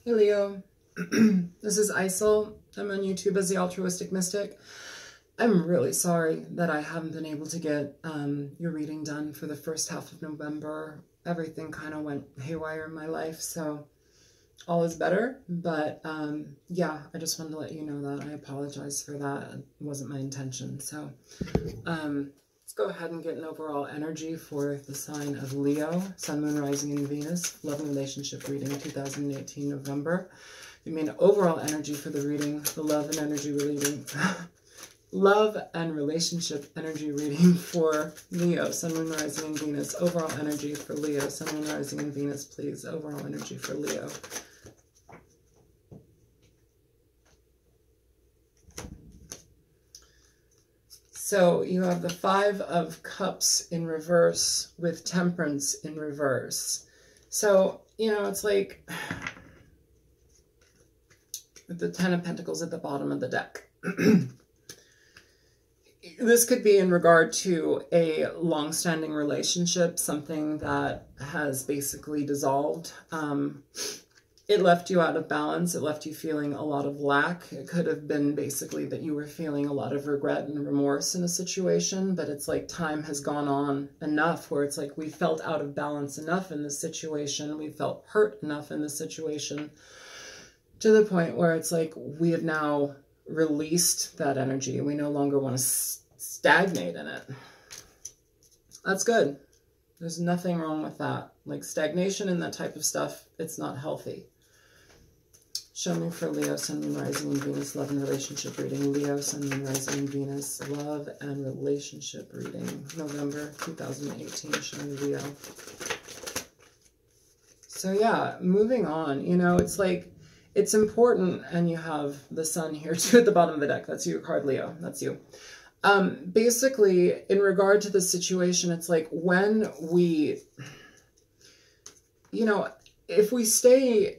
Hey Leo, this is Isel. I'm on YouTube as the Altruistic Mystic. I'm really sorry that I haven't been able to get your reading done for the first half of November. Everything kind of went haywire in my life, so all is better. But yeah, I just wanted to let you know that. I apologize for that. It wasn't my intention. So let's go ahead and get an overall energy for the sign of Leo, Sun, Moon, Rising, and Venus. Love and relationship reading 2018 November. You mean overall energy for the reading, the love and energy reading. Love and relationship energy reading for Leo, Sun, Moon, Rising, and Venus. Overall energy for Leo, Sun, Moon, Rising, and Venus, please. Overall energy for Leo. So you have the Five of Cups in reverse with Temperance in reverse. So, you know, it's like the Ten of Pentacles at the bottom of the deck. This could be in regard to a long-standing relationship, something that has basically dissolved. It left you out of balance. It left you feeling a lot of lack. It could have been basically that you were feeling a lot of regret and remorse in a situation, but it's like time has gone on enough where it's like we felt out of balance enough in this situation. We felt hurt enough in this situation to the point where it's like we have now released that energy. We no longer want to stagnate in it. That's good. There's nothing wrong with that. Like stagnation and that type of stuff, it's not healthy. Show me for Leo, Sun, Moon, Rising, and Venus, love and relationship reading. Leo, Sun, Moon, Rising, and Venus, love and relationship reading. November 2018, show me Leo. So yeah, moving on. You know, it's like, it's important, and you have the Sun here too at the bottom of the deck. That's your card, Leo. That's you. Basically, in regard to the situation, it's like when we, you know, if we stay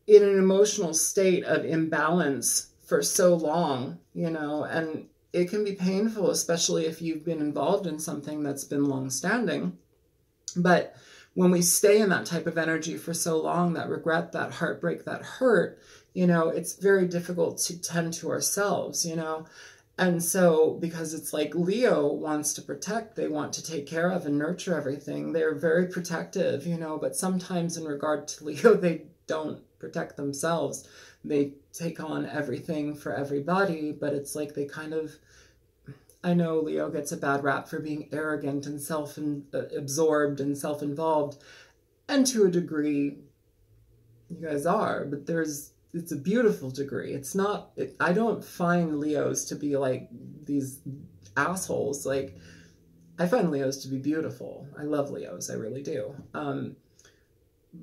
in an emotional state of imbalance for so long, you know, and it can be painful, especially if you've been involved in something that's been long-standing. But when we stay in that type of energy for so long, that regret, that heartbreak, that hurt, you know, it's very difficult to tend to ourselves, you know. And so, because it's like Leo wants to protect, they want to take care of and nurture everything. They're very protective, you know, but sometimes in regard to Leo, they don't protect themselves. They take on everything for everybody, but it's like they kind of, I know Leo gets a bad rap for being arrogant and self-absorbed and self-involved. And to a degree, you guys are, but it's a beautiful degree. It's not, I don't find Leos to be like these assholes. Like, I find Leos to be beautiful. I love Leos, I really do.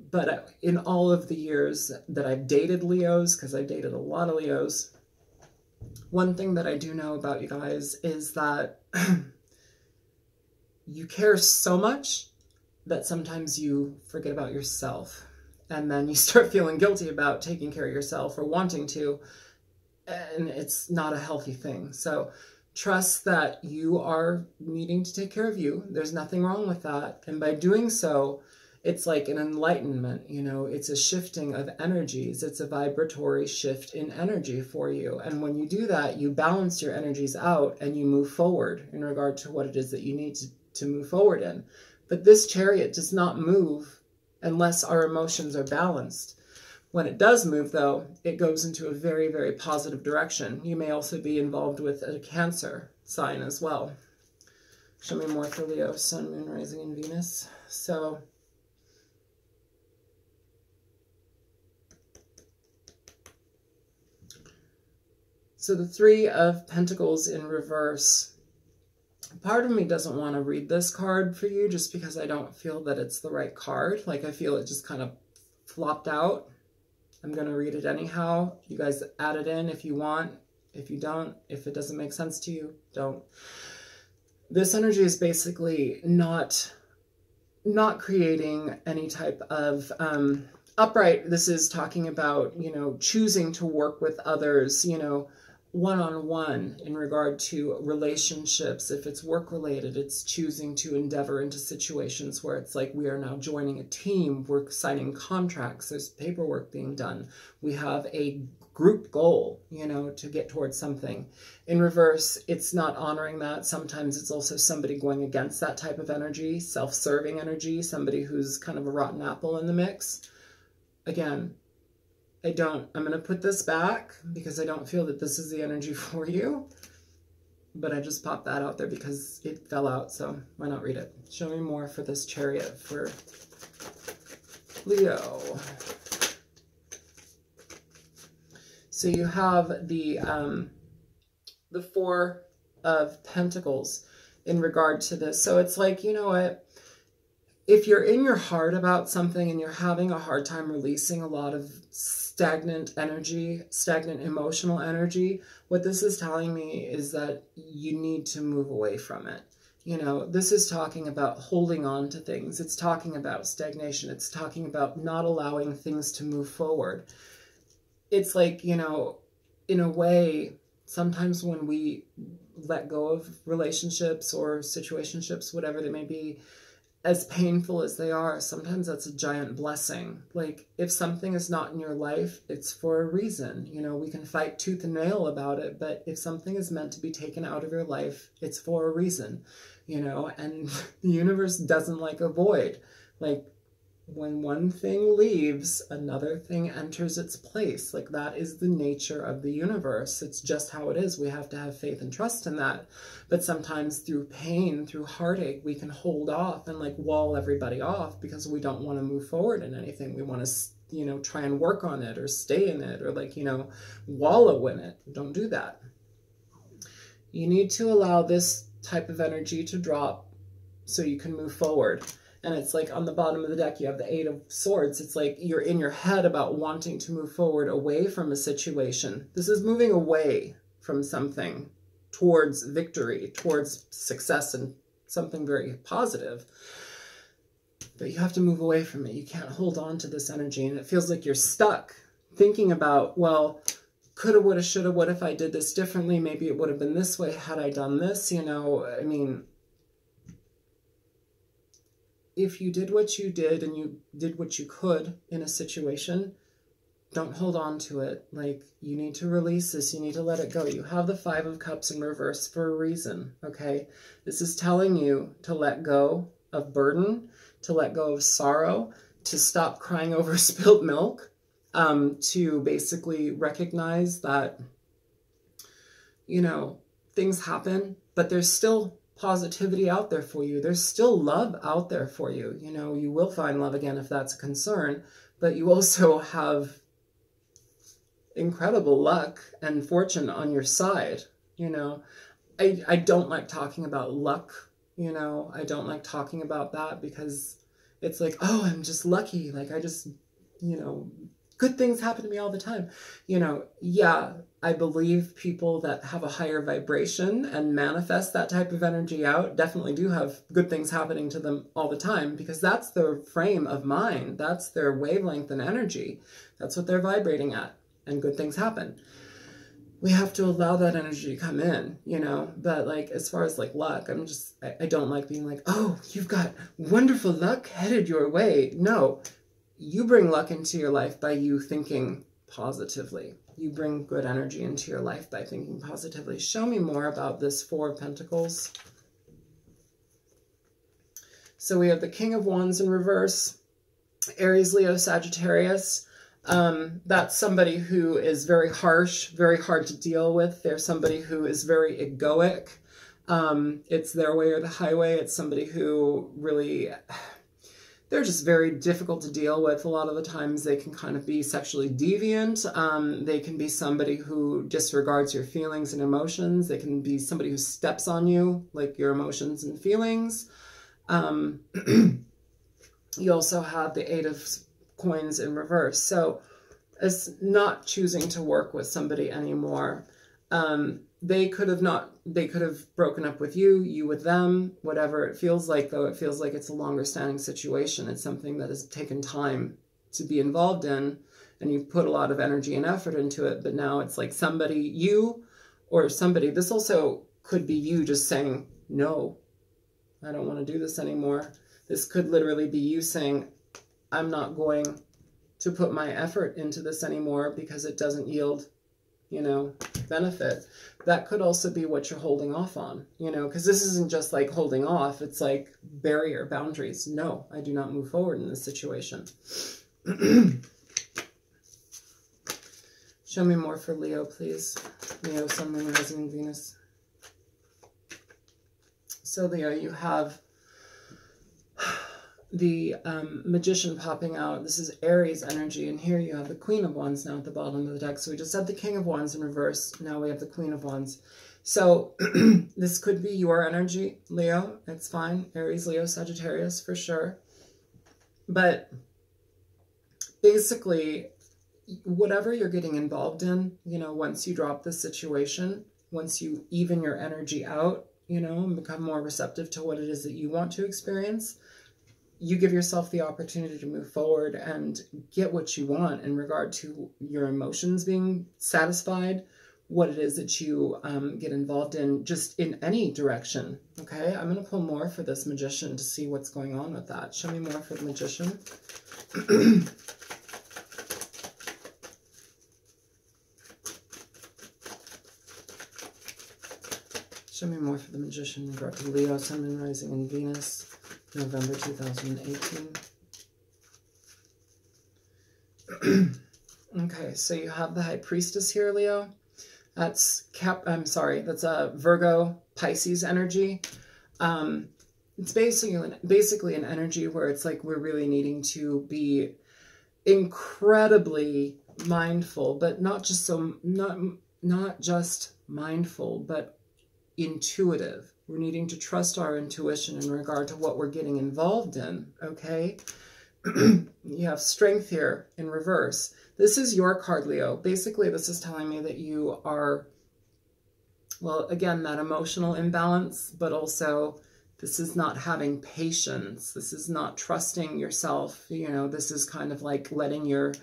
But in all of the years that I've dated Leos, because I dated a lot of Leos, one thing that I do know about you guys is that you care so much that sometimes you forget about yourself. And then you start feeling guilty about taking care of yourself or wanting to, and it's not a healthy thing. So trust that you are needing to take care of you. There's nothing wrong with that. And by doing so, it's like an enlightenment, you know, it's a shifting of energies. It's a vibratory shift in energy for you. And when you do that, you balance your energies out and you move forward in regard to what it is that you need to move forward in. But this chariot does not move unless our emotions are balanced. When it does move, though, it goes into a very, very positive direction. You may also be involved with a Cancer sign as well. Show me more for Leo, Sun, Moon, Rising, and Venus. So the Three of Pentacles in reverse. Part of me doesn't want to read this card for you just because I don't feel that it's the right card. Like, I feel it just kind of flopped out. I'm going to read it anyhow. You guys add it in if you want. If you don't, if it doesn't make sense to you, don't. This energy is basically not creating any type of upright. This is talking about, you know, choosing to work with others, you know, one-on-one in regard to relationships. If it's work-related, it's choosing to endeavor into situations where it's like we are now joining a team, we're signing contracts, there's paperwork being done. We have a group goal, you know, to get towards something. In reverse, it's not honoring that. Sometimes it's also somebody going against that type of energy, self-serving energy, somebody who's kind of a rotten apple in the mix. Again, I'm going to put this back because I don't feel that this is the energy for you. But I just popped that out there because it fell out, so why not read it? Show me more for this Chariot for Leo. So you have the Four of Pentacles in regard to this. So it's like, you know what? If you're in your heart about something and you're having a hard time releasing a lot of stagnant energy, stagnant emotional energy, what this is telling me is that you need to move away from it. You know, this is talking about holding on to things. It's talking about stagnation. It's talking about not allowing things to move forward. It's like, you know, in a way, sometimes when we let go of relationships or situationships, whatever they may be, as painful as they are, sometimes that's a giant blessing. Like, if something is not in your life, it's for a reason. You know, we can fight tooth and nail about it, but if something is meant to be taken out of your life, it's for a reason, you know, and the universe doesn't like a void. Like, when one thing leaves, another thing enters its place. Like, that is the nature of the universe. It's just how it is. We have to have faith and trust in that. But sometimes through pain, through heartache, we can hold off and like wall everybody off because we don't want to move forward in anything. We want to, you know, try and work on it or stay in it or like, you know, wallow in it. Don't do that. You need to allow this type of energy to drop so you can move forward. And it's like on the bottom of the deck, you have the Eight of Swords. It's like you're in your head about wanting to move forward away from a situation. This is moving away from something towards victory, towards success and something very positive. But you have to move away from it. You can't hold on to this energy. And it feels like you're stuck thinking about, well, coulda, woulda, shoulda, what if I did this differently? Maybe it would have been this way had I done this, you know, I mean, if you did what you did and you did what you could in a situation, don't hold on to it. Like, you need to release this. You need to let it go. You have the Five of Cups in reverse for a reason, okay? This is telling you to let go of burden, to let go of sorrow, to stop crying over spilled milk, to basically recognize that, you know, things happen, but there's still positivity out there for you. There's still love out there for you. You know, you will find love again if that's a concern, but you also have incredible luck and fortune on your side. You know, I don't like talking about luck. You know, I don't like talking about that because it's like, oh, I'm just lucky. Like, I just, you know, good things happen to me all the time. You know, yeah, I believe people that have a higher vibration and manifest that type of energy out definitely do have good things happening to them all the time because that's their frame of mind. That's their wavelength and energy. That's what they're vibrating at, and good things happen. We have to allow that energy to come in, you know, but like, as far as like luck, I don't like being like, oh, you've got wonderful luck headed your way. No, you bring luck into your life by you thinking positively. You bring good energy into your life by thinking positively. Show me more about this Four of Pentacles. So we have the King of Wands in reverse, Aries, Leo, Sagittarius. That's somebody who is very harsh, very hard to deal with. They're somebody who is very egoic. It's their way or the highway. It's somebody who really, they're just very difficult to deal with. A lot of the times they can kind of be sexually deviant. They can be somebody who disregards your feelings and emotions. They can be somebody who steps on you, like your emotions and feelings. You also have the Eight of Coins in reverse. So it's not choosing to work with somebody anymore. They could have broken up with you, you with them, whatever it feels like, though. It feels like it's a longer standing situation. It's something that has taken time to be involved in, and you've put a lot of energy and effort into it, but now it's like somebody, you or somebody. This also could be you just saying, no, I don't want to do this anymore. This could literally be you saying, I'm not going to put my effort into this anymore because it doesn't yield, you know, benefit. That could also be what you're holding off on, you know, because this isn't just like holding off. It's like barrier, boundaries. No, I do not move forward in this situation. Show me more for Leo, please. Leo, Sun, Moon, Rising, and Venus. So Leo, you have the Magician popping out. This is Aries energy, and here you have the Queen of Wands now at the bottom of the deck. So we just had the King of Wands in reverse. Now we have the Queen of Wands. So this could be your energy, Leo. It's fine. Aries, Leo, Sagittarius for sure. But basically, whatever you're getting involved in, you know, once you drop the situation, once you even your energy out, you know, and become more receptive to what it is that you want to experience, you give yourself the opportunity to move forward and get what you want in regard to your emotions being satisfied, what it is that you get involved in, just in any direction. Okay, I'm going to pull more for this Magician to see what's going on with that. Show me more for the Magician. Show me more for the Magician in regard to Leo, Sun, Moon, Rising, and Venus, November 2018. Okay, so you have the High Priestess here, Leo. That's that's a Virgo, Pisces energy. It's basically an energy where it's like we're really needing to be incredibly mindful, but not just mindful, but intuitive. We're needing to trust our intuition in regard to what we're getting involved in, okay? You have Strength here in reverse. This is your card, Leo. Basically, this is telling me that you are, well, again, that emotional imbalance, but also this is not having patience. This is not trusting yourself. You know, this is kind of like letting your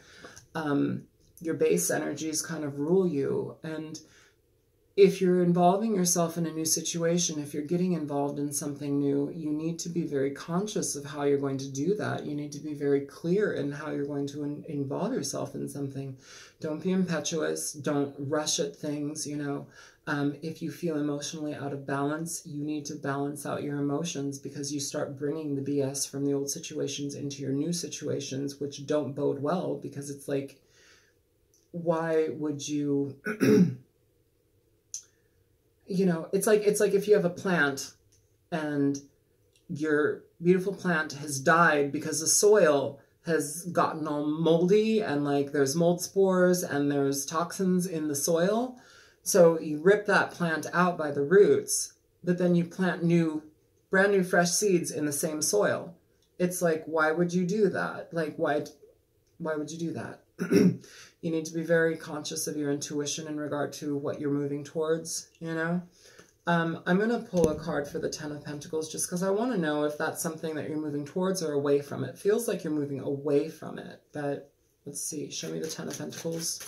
base energies kind of rule you. And if you're involving yourself in a new situation, if you're getting involved in something new, you need to be very conscious of how you're going to do that. You need to be very clear in how you're going to involve yourself in something. Don't be impetuous. Don't rush at things, you know. If you feel emotionally out of balance, you need to balance out your emotions, because you start bringing the BS from the old situations into your new situations, which don't bode well, because it's like, why would you... You know, it's like if you have a plant and your beautiful plant has died because the soil has gotten all moldy and like there's mold spores and there's toxins in the soil. So you rip that plant out by the roots, but then you plant brand new fresh seeds in the same soil. It's like, why would you do that? Like, why would you do that? You need to be very conscious of your intuition in regard to what you're moving towards, you know? I'm going to pull a card for the Ten of Pentacles just because I want to know if that's something that you're moving towards or away from. It feels like you're moving away from it, but let's see. Show me the Ten of Pentacles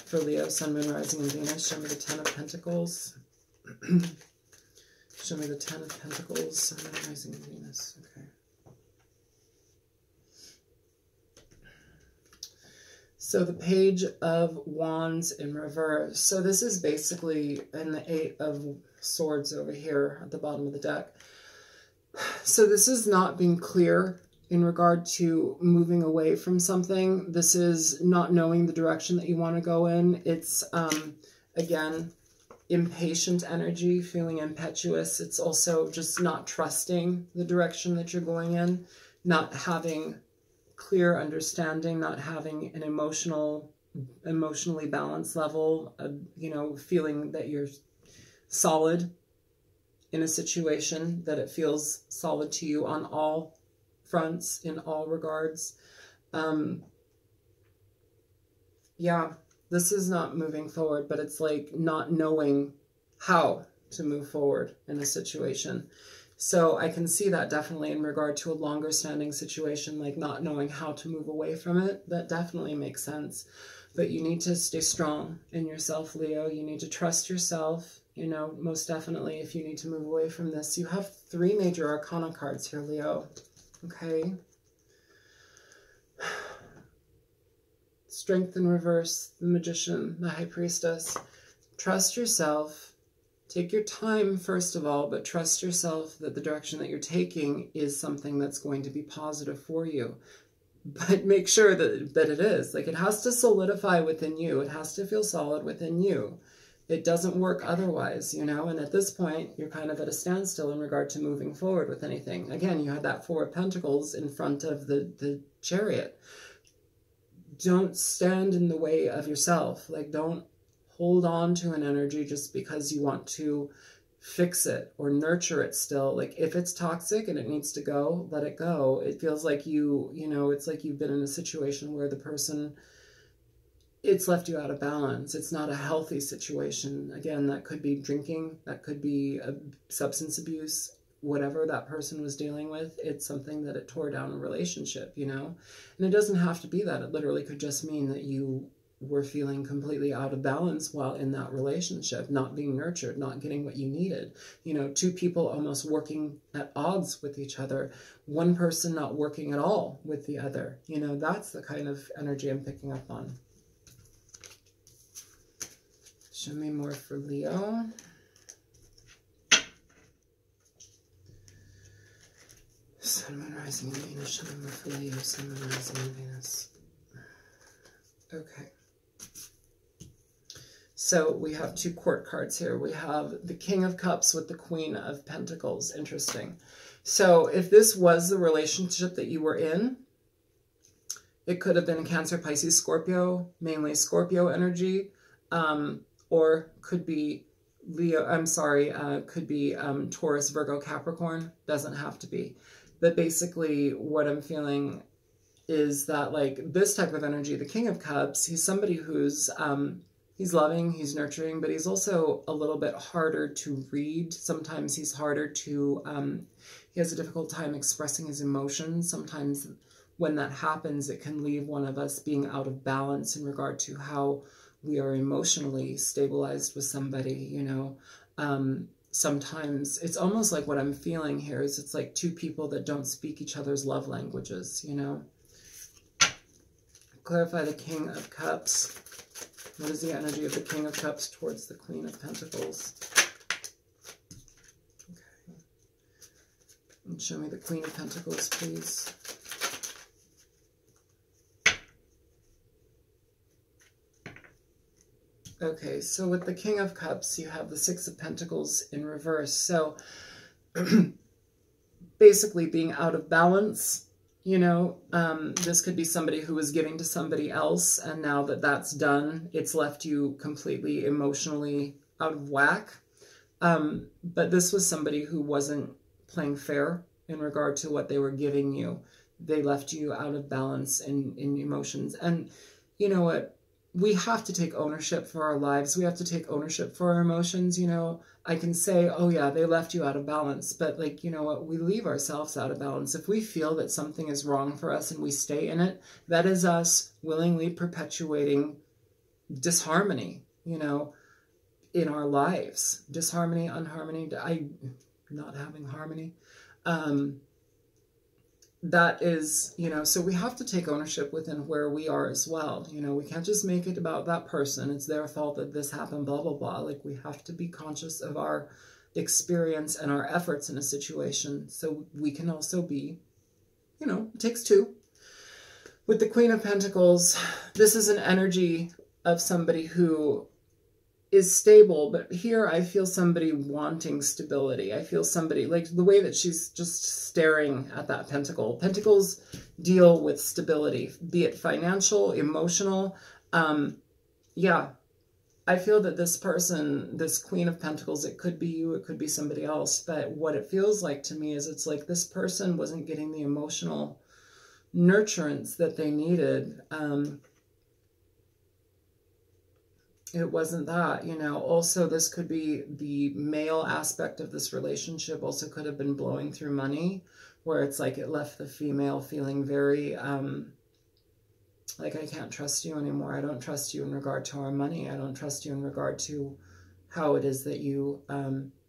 for Leo, Sun, Moon, Rising, and Venus. Show me the Ten of Pentacles. Show me the Ten of Pentacles, Sun, Moon, Rising, and Venus. Okay. So the Page of Wands in reverse. So this is basically in the Eight of Swords over here at the bottom of the deck. So this is not being clear in regard to moving away from something. This is not knowing the direction that you want to go in. It's, again, impatient energy, feeling impetuous. It's also just not trusting the direction that you're going in, not having clear understanding, not having an emotionally balanced level, you know, feeling that you're solid in a situation, that it feels solid to you on all fronts, in all regards. Yeah, this is not moving forward, but it's like not knowing how to move forward in a situation. So I can see that definitely in regard to a longer standing situation, like not knowing how to move away from it. That definitely makes sense. But you need to stay strong in yourself, Leo. You need to trust yourself. You know, most definitely, if you need to move away from this. You have 3 major arcana cards here, Leo. Okay. Strength in reverse, the Magician, the High Priestess. Trust yourself. Take your time, first of all, but trust yourself that the direction that you're taking is something that's going to be positive for you. But make sure that it is. Like, it has to solidify within you. It has to feel solid within you. It doesn't work otherwise, you know? And at this point, you're kind of at a standstill in regard to moving forward with anything. Again, you had that 4 of Pentacles in front of the Chariot. Don't stand in the way of yourself. Like, don't hold on to an energy just because you want to fix it or nurture it still. Like, if it's toxic and it needs to go, let it go. It feels like you know, it's like you've been in a situation where the person, it's left you out of balance. It's not a healthy situation. Again, that could be drinking, that could be substance abuse, whatever that person was dealing with. It's something that it tore down a relationship, you know? And it doesn't have to be that. It literally could just mean that you were feeling completely out of balance while in that relationship, not being nurtured, not getting what you needed. You know, 2 people almost working at odds with each other, one person not working at all with the other. You know, that's the kind of energy I'm picking up on. Show me more for Leo. Sun, Moon, Rising, and Venus. Show me more for Leo. Sun, Moon, Rising, and Venus. Okay. So we have 2 court cards here. We have the King of Cups with the Queen of Pentacles. Interesting. So if this was the relationship that you were in, it could have been Cancer, Pisces, Scorpio, mainly Scorpio energy, or could be Leo, could be Taurus, Virgo, Capricorn. Doesn't have to be. But basically what I'm feeling is that, like, this type of energy, the King of Cups, he's somebody who's, he's loving, he's nurturing, but he's also a little bit harder to read. Sometimes he's harder to, he has a difficult time expressing his emotions. Sometimes when that happens, it can leave one of us being out of balance in regard to how we are emotionally stabilized with somebody, you know. Sometimes it's almost like what I'm feeling here is it's like 2 people that don't speak each other's love languages, you know. Clarify the King of Cups. What is the energy of the King of Cups towards the Queen of Pentacles? Okay. And show me the Queen of Pentacles, please. Okay, so with the King of Cups, you have the 6 of Pentacles in reverse. So basically being out of balance. You know, this could be somebody who was giving to somebody else, and now that that's done, it's left you completely emotionally out of whack. But this was somebody who wasn't playing fair in regard to what they were giving you. They left you out of balance in emotions. And you know what? We have to take ownership for our lives. We have to take ownership for our emotions. You know, I can say, oh yeah, they left you out of balance. But like, you know what? We leave ourselves out of balance. If we feel that something is wrong for us and we stay in it, that is us willingly perpetuating disharmony, you know, in our lives. Disharmony, unharmony, not having harmony. That is, you know, so we have to take ownership within where we are as well. You know, we can't just make it about that person. It's their fault that this happened, blah, blah, blah. Like, we have to be conscious of our experience and our efforts in a situation. So we can also be, you know, it takes 2. With the Queen of Pentacles, this is an energy of somebody who is stable, but here I feel somebody wanting stability. I feel somebody, like the way that she's just staring at that pentacle. Pentacles deal with stability, be it financial, emotional. Yeah, I feel that this person, this Queen of Pentacles, it could be you, it could be somebody else, but what it feels like to me is it's like this person wasn't getting the emotional nurturance that they needed. it wasn't that, you know. Also, this could be the male aspect of this relationship also could have been blowing through money, where it's like it left the female feeling very, like, I can't trust you anymore. I don't trust you in regard to our money. I don't trust you in regard to how it is that you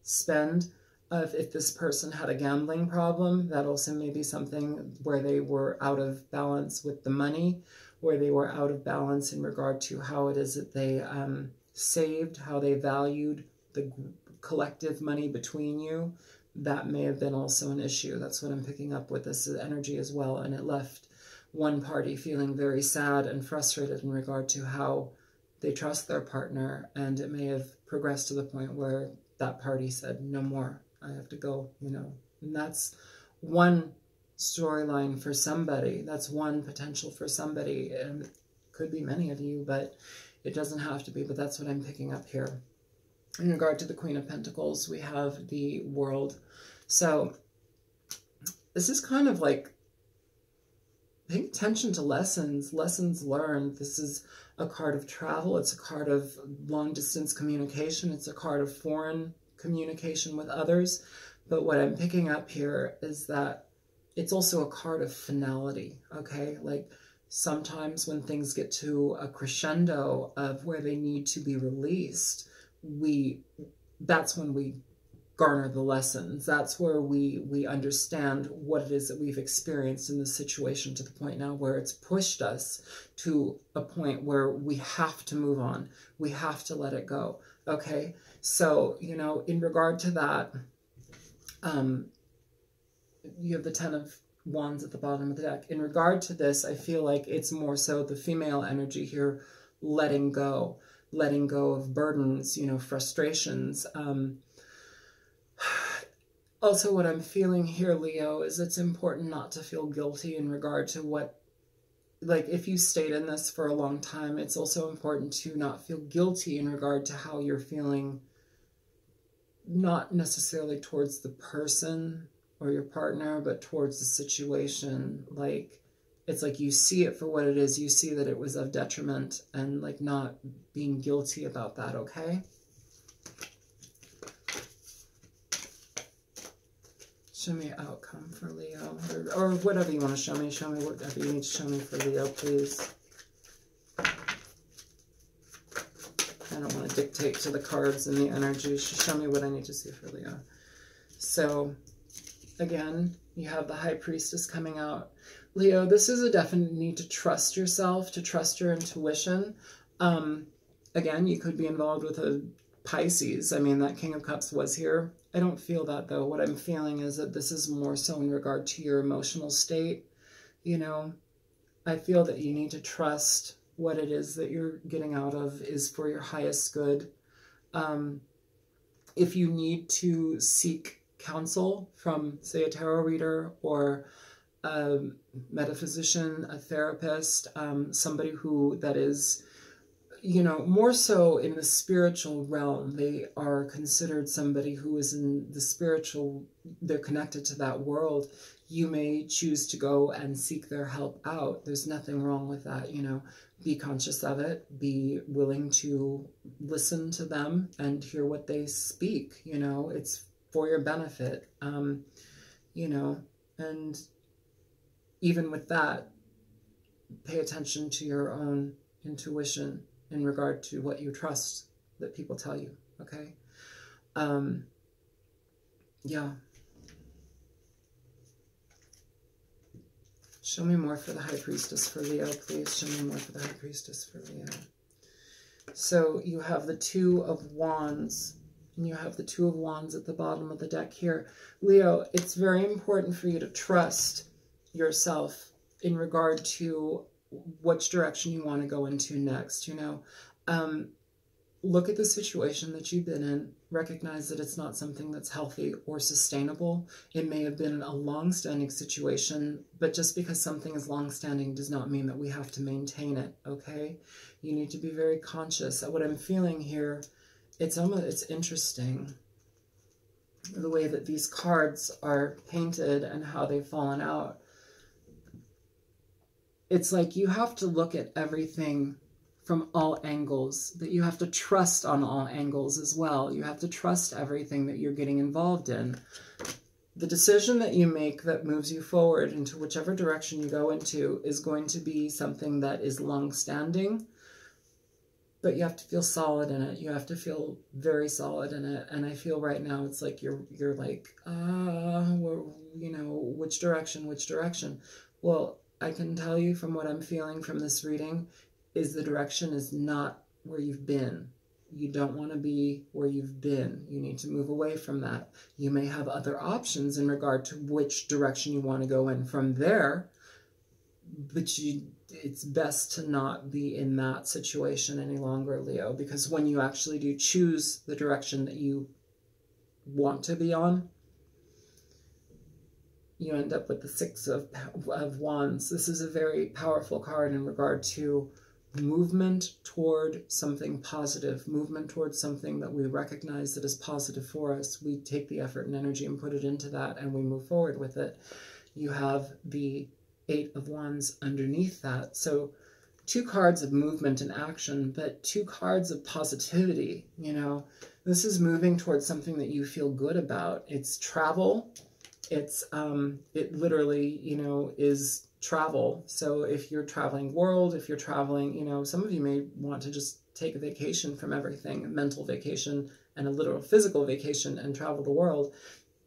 spend. If this person had a gambling problem, that also may be something where they were out of balance with the money, where they were out of balance in regard to how it is that they saved, how they valued the collective money between you. That may have been also an issue. That's what I'm picking up with this energy as well. And it left one party feeling very sad and frustrated in regard to how they trust their partner. And it may have progressed to the point where that party said, no more, I have to go, you know. And that's one storyline for somebody. That's one potential for somebody. And it could be many of you, but it doesn't have to be. But that's what I'm picking up here. In regard to the Queen of Pentacles, we have the World. So this is kind of like paying attention to lessons learned. This is a card of travel. It's a card of long-distance communication. It's a card of foreign communication with others. But what I'm picking up here is that it's also a card of finality, okay? Like sometimes when things get to a crescendo of where they need to be released, that's when we garner the lessons. That's where we understand what it is that we've experienced in this situation, to the point now where it's pushed us to a point where we have to move on. We have to let it go. Okay. So, you know, in regard to that, you have the 10 of Wands at the bottom of the deck. In regard to this, I feel like it's more so the female energy here, letting go of burdens, you know, frustrations. Also, what I'm feeling here, Leo, is it's important not to feel guilty in regard to what, like, if you stayed in this for a long time, it's also important to not feel guilty in regard to how you're feeling, not necessarily towards the person or your partner, but towards the situation. Like, it's like you see it for what it is. You see that it was of detriment, and like not being guilty about that, okay? Show me outcome for Leo, or whatever you want to show me. Show me whatever you need to show me for Leo, please. I don't want to dictate to the cards and the energy. Just show me what I need to see for Leo. So, again, you have the High Priestess coming out. Leo, this is a definite need to trust yourself, to trust your intuition. Again, you could be involved with a Pisces. I mean, that King of Cups was here. I don't feel that, though. What I'm feeling is that this is more so in regard to your emotional state. You know, I feel that you need to trust what it is that you're getting out of is for your highest good. If you need to seek counsel from, say, a tarot reader or a metaphysician, a therapist, somebody that is, you know, more so in the spiritual realm, they are considered somebody who is in the spiritual, they're connected to that world. You may choose to go and seek their help out. There's nothing wrong with that, you know. Be conscious of it. Be willing to listen to them and hear what they speak, you know. It's for your benefit, you know. And even with that, pay attention to your own intuition in regard to what you trust that people tell you, okay? Yeah. Show me more for the High Priestess for Leo, please. Show me more for the High Priestess for Leo. So you have the Two of Wands, and you have the Two of Wands at the bottom of the deck here. Leo, it's very important for you to trust yourself in regard to which direction you want to go into next, you know. Look at the situation that you've been in. Recognize that it's not something that's healthy or sustainable. It may have been a long-standing situation, but just because something is long-standing does not mean that we have to maintain it, okay? You need to be very conscious. What I'm feeling here, it's interesting the way that these cards are painted and how they've fallen out. It's like you have to look at everything from all angles, that you have to trust on all angles as well. You have to trust everything that you're getting involved in. The decision that you make that moves you forward into whichever direction you go into is going to be something that is long-standing, but you have to feel solid in it. You have to feel very solid in it. And I feel right now it's like you're like, well, you know, which direction? Well, I can tell you from what I'm feeling from this reading is the direction is not where you've been. You don't want to be where you've been. You need to move away from that. You may have other options in regard to which direction you want to go in from there, but it's best to not be in that situation any longer, Leo, because when you actually do choose the direction that you want to be on, you end up with the Six of Wands. This is a very powerful card in regard to movement toward something positive, movement towards something that we recognize that is positive for us. We take the effort and energy and put it into that, and we move forward with it. You have the Eight of Wands underneath that. So 2 cards of movement and action, but 2 cards of positivity. You know, this is moving towards something that you feel good about. It's travel. It's, it literally, you know, is travel. So if you're traveling world, if you're traveling, you know, some of you may want to just take a vacation from everything, a mental vacation and a literal physical vacation and travel the world.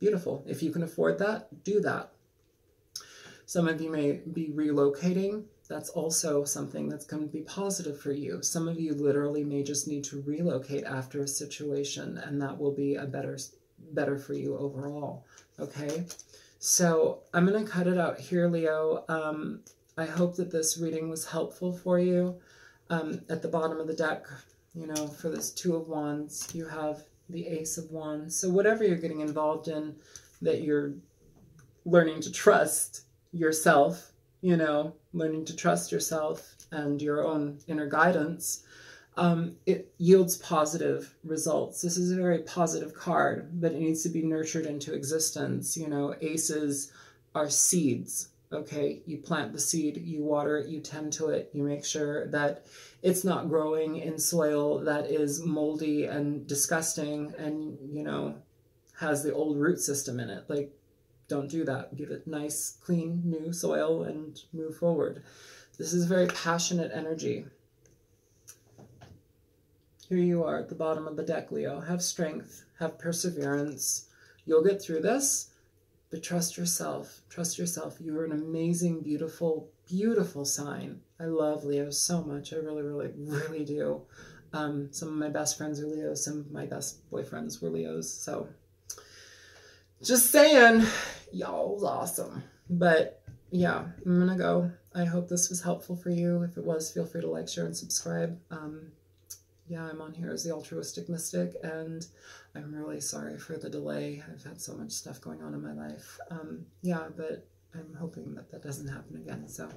Beautiful. If you can afford that, do that. Some of you may be relocating. That's also something that's going to be positive for you. Some of you literally may just need to relocate after a situation, and that will be a better for you overall. Okay? So I'm going to cut it out here, Leo. I hope that this reading was helpful for you. At the bottom of the deck, you know, for this Two of Wands, you have the Ace of Wands. So whatever you're getting involved in, that you're learning to trust yourself, you know, learning to trust yourself and your own inner guidance, it yields positive results. This is a very positive card, but it needs to be nurtured into existence. You know, aces are seeds, okay? You plant the seed, you water it, you tend to it, you make sure that it's not growing in soil that is moldy and disgusting and, you know, has the old root system in it. Like, don't do that. Give it nice, clean, new soil and move forward. This is very passionate energy. Here you are at the bottom of the deck, Leo. Have strength, have perseverance. You'll get through this, but trust yourself. Trust yourself. You are an amazing, beautiful, beautiful sign. I love Leo so much. I really, really, really do. Some of my best friends are Leos. Some of my best boyfriends were Leos. So just saying, y'all's awesome. But yeah, I'm going to go. I hope this was helpful for you. If it was, feel free to like, share, and subscribe. Yeah, I'm on here as the Altruistic Mystic, and I'm really sorry for the delay. I've had so much stuff going on in my life. Yeah, but I'm hoping that that doesn't happen again. So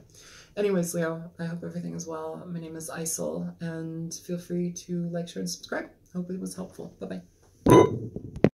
anyways, Leo, I hope everything is well. My name is Isel, and feel free to like, share, and subscribe. Hope it was helpful. Bye-bye.